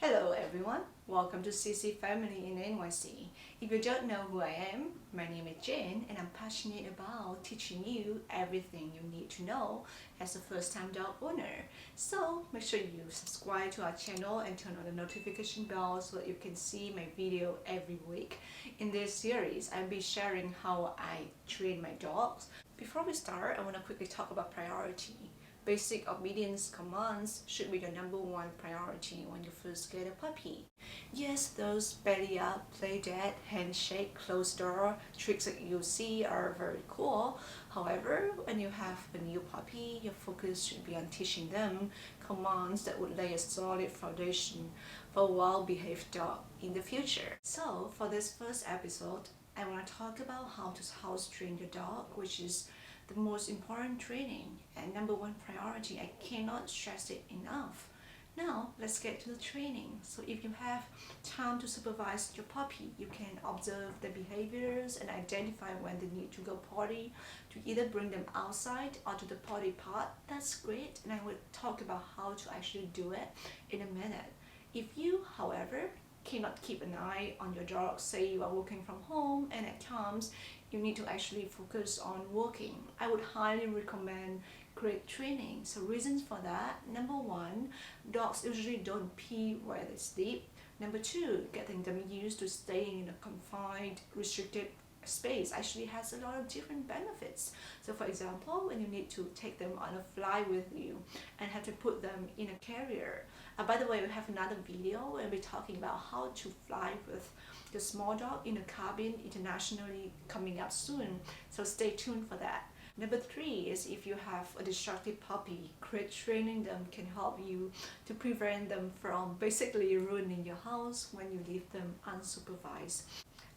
Hello everyone, welcome to CC Family in NYC. If you don't know who I am, my name is Jane and I'm passionate about teaching you everything you need to know as a first-time dog owner. So make sure you subscribe to our channel and turn on the notification bell so that you can see my video every week. In this series, I'll be sharing how I train my dogs. Before we start, I want to quickly talk about priority. Basic obedience commands should be the number one priority when you first get a puppy. Yes, those belly up, play dead, handshake, closed door tricks that you see are very cool. However, when you have a new puppy, your focus should be on teaching them commands that would lay a solid foundation for a well-behaved dog in the future. So, for this first episode, I want to talk about how to house train your dog, which is the most important training and number one priority. I cannot stress it enough. Now let's get to the training. So if you have time to supervise your puppy, you can observe their behaviors and identify when they need to go potty, to either bring them outside or to the potty pot. That's great, and I will talk about how to actually do it in a minute. If you, however, cannot keep an eye on your dog, say you are working from home and at times you need to actually focus on working, I would highly recommend crate training. So reasons for that: number one, dogs usually don't pee where they sleep. Number two, getting them used to staying in a confined, restricted space actually has a lot of different benefits. So for example, when you need to take them on a fly with you and have to put them in a carrier. By the way, we have another video where we're talking about how to fly with the small dog in a cabin internationally coming up soon, so stay tuned for that. Number three is if you have a destructive puppy, crate training them can help you to prevent them from basically ruining your house when you leave them unsupervised.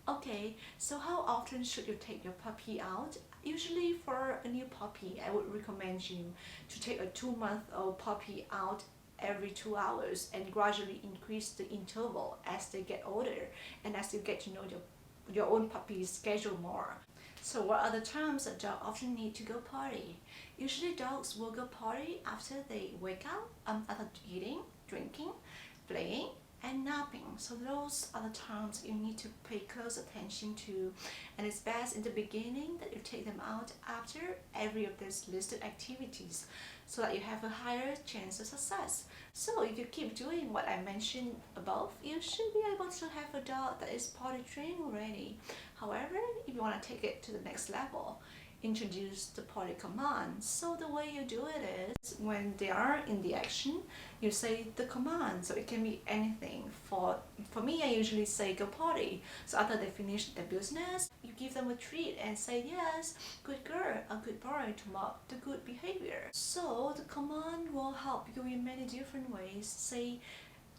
Okay, so how often should you take your puppy out? Usually for a new puppy, I would recommend you to take a 2-month-old puppy out every 2 hours and gradually increase the interval as they get older and as you get to know your own puppy's schedule more. So what are the times a dog often need to go potty? Usually dogs will go potty after they wake up, after eating, drinking, playing, and napping. So those are the times you need to pay close attention to, and it's best in the beginning that you take them out after every of these listed activities so that you have a higher chance of success. So if you keep doing what I mentioned above, you should be able to have a dog that is potty trained already. However, if you want to take it to the next level, introduce the potty command. So the way you do it is when they are in the action, you say the command. So it can be anything. For me, I usually say go potty. So after they finish their business, you give them a treat and say yes, good girl, a good boy, to mark the good behavior. So the command will help you in many different ways. Say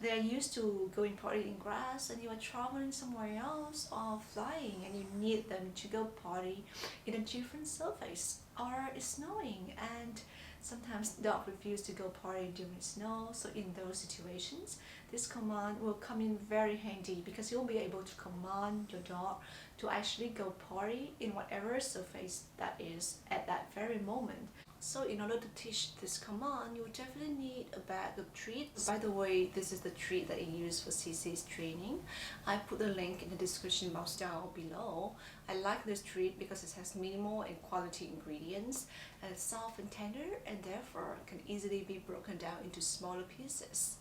they are used to going potty in grass and you are traveling somewhere else or flying and you need them to go potty in a different surface, or it's snowing and sometimes dogs refuse to go potty during snow. So in those situations, this command will come in very handy because you'll be able to command your dog to actually go potty in whatever surface that is at that very moment. So in order to teach this command, you will definitely need a bag of treats. By the way, this is the treat that I use for CC's training. I put the link in the description box down below. I like this treat because it has minimal and quality ingredients, and it's soft and tender, and therefore can easily be broken down into smaller pieces.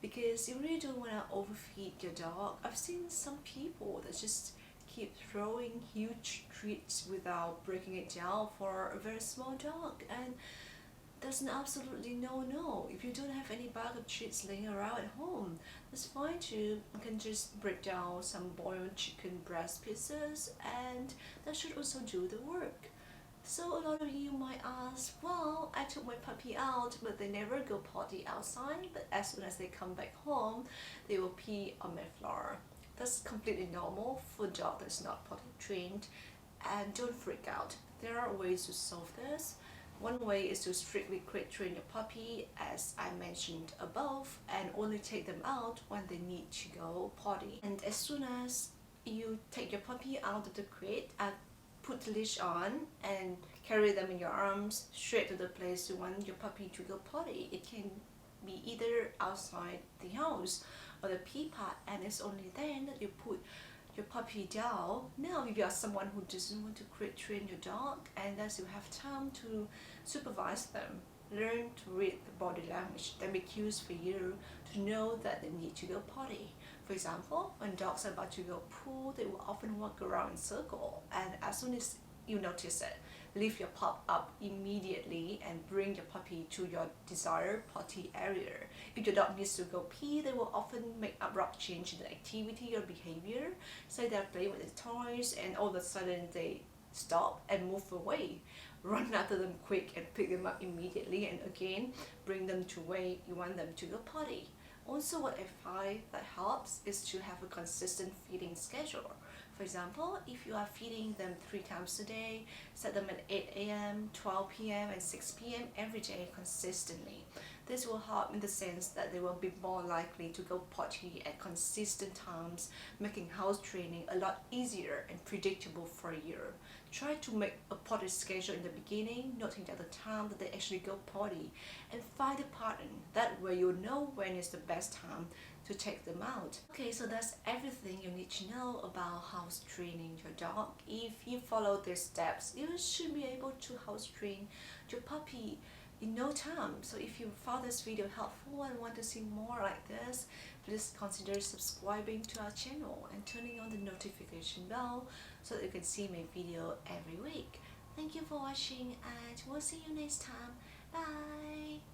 Because you really don't want to overfeed your dog. I've seen some people that just keep throwing huge treats without breaking it down for a very small dog, and there's an absolutely no. If you don't have any bag of treats laying around at home, that's fine too. You can just break down some boiled chicken breast pieces and that should also do the work. So a lot of you might ask, well, I took my puppy out but they never go potty outside, but as soon as they come back home they will pee on my floor. That's completely normal for a dog that's not potty trained, and don't freak out. There are ways to solve this. One way is to strictly crate train your puppy, as I mentioned above, and only take them out when they need to go potty. And as soon as you take your puppy out of the crate, put the leash on and carry them in your arms straight to the place you want your puppy to go potty. It can be either outside the house or the pee part, and it's only then that you put your puppy down. Now if you are someone who doesn't want to train your dog, and thus you have time to supervise them, learn to read the body language that make cues for you to know that they need to go potty. For example, when dogs are about to go poo, they will often walk around in circle, and as soon as you notice it, lift your pup up immediately and bring your puppy to your desired potty area. If your dog needs to go pee, they will often make abrupt change in the activity or behavior. Say they're playing with the toys and all of a sudden they stop and move away. Run after them quick and pick them up immediately, and again bring them to where you want them to go potty. Also, what I find that helps is to have a consistent feeding schedule. For example, if you are feeding them 3 times a day, set them at 8 a.m., 12 p.m. and 6 p.m. every day consistently. This will help in the sense that they will be more likely to go potty at consistent times, making house training a lot easier and predictable for you. Try to make a potty schedule in the beginning, noting at the time that they actually go potty, and find a pattern. That way you'll know when is the best time to take them out. Okay, so that's everything you need to know about house training your dog. If you follow these steps, you should be able to house train your puppy in no time. So if you found this video helpful and want to see more like this, please consider subscribing to our channel and turning on the notification bell so that you can see my video every week. Thank you for watching, and we'll see you next time. Bye!